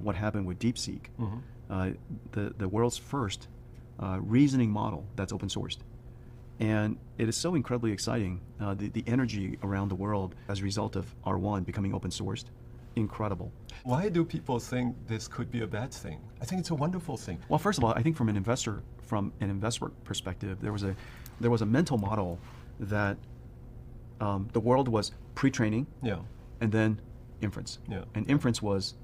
what happened with Deepseek, the world's first reasoning model that's open sourced. And it is so incredibly exciting, the energy around the world as a result of R1 becoming open sourced. Incredible. Why do people think this could be a bad thing? I think it's a wonderful thing. Well, first of all, I think from an investor perspective, there was a mental model that the world was pre-training, and then inference. And inference was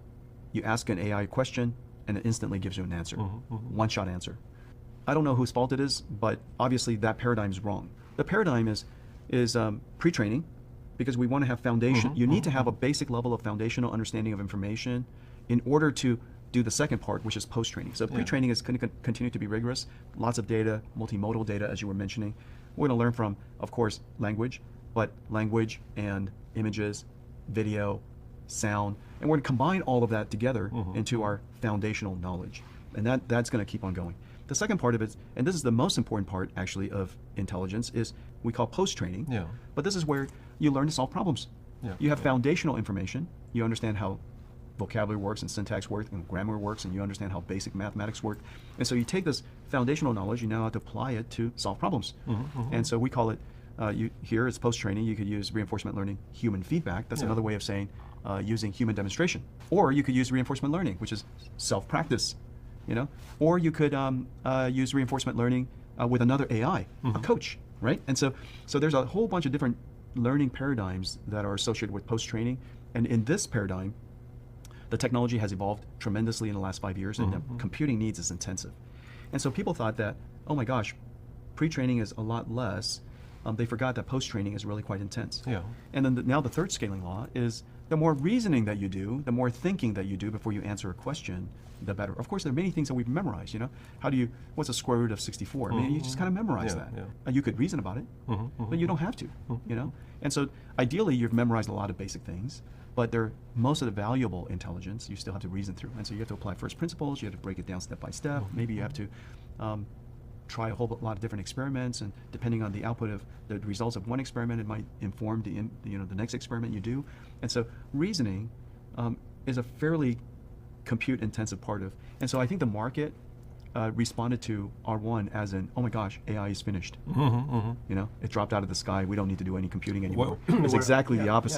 you ask an AI question and it instantly gives you an answer, one-shot answer. I don't know whose fault it is, but obviously that paradigm is wrong. The paradigm is pre-training, because we want to have foundation. You need to have a basic level of foundational understanding of information in order to do the second part, which is post-training. So pre-training is going to continue to be rigorous, lots of data, multimodal data, as you were mentioning. We're going to learn from, of course, language, but language and images, video, sound, and we're going to combine all of that together into our foundational knowledge. And that's going to keep on going. The second part of it, and this is the most important part actually of intelligence, is we call post-training. But this is where you learn to solve problems. You have foundational information. You understand how vocabulary works and syntax works and grammar works, and you understand how basic mathematics work. And so you take this foundational knowledge, you now have to apply it to solve problems. And so we call it, here it's post-training. You could use reinforcement learning human feedback. That's another way of saying using human demonstration. Or you could use reinforcement learning, which is self-practice. Or you could use reinforcement learning with another AI, a coach, right? And so there's a whole bunch of different learning paradigms that are associated with post-training. And in this paradigm, the technology has evolved tremendously in the last 5 years, and the computing needs is intensive. And so people thought that, oh my gosh, pre-training is a lot less. They forgot that post-training is really quite intense. And then now the third scaling law is the more reasoning that you do, the more thinking that you do before you answer a question, the better. Of course, there are many things that we've memorized. What's the square root of 64? I mean, you just kind of memorize that. You could reason about it, but you don't have to. And so ideally, you've memorized a lot of basic things, but most of the valuable intelligence you still have to reason through. And so you have to apply first principles. You have to break it down step by step. Maybe you have to try a whole lot of different experiments, and depending on the output of the results of one experiment, it might inform the next experiment you do. And so reasoning is a fairly compute-intensive part of. And so I think the market responded to R1 as in, oh my gosh, AI is finished. It dropped out of the sky. We don't need to do any computing anymore. It's exactly the opposite.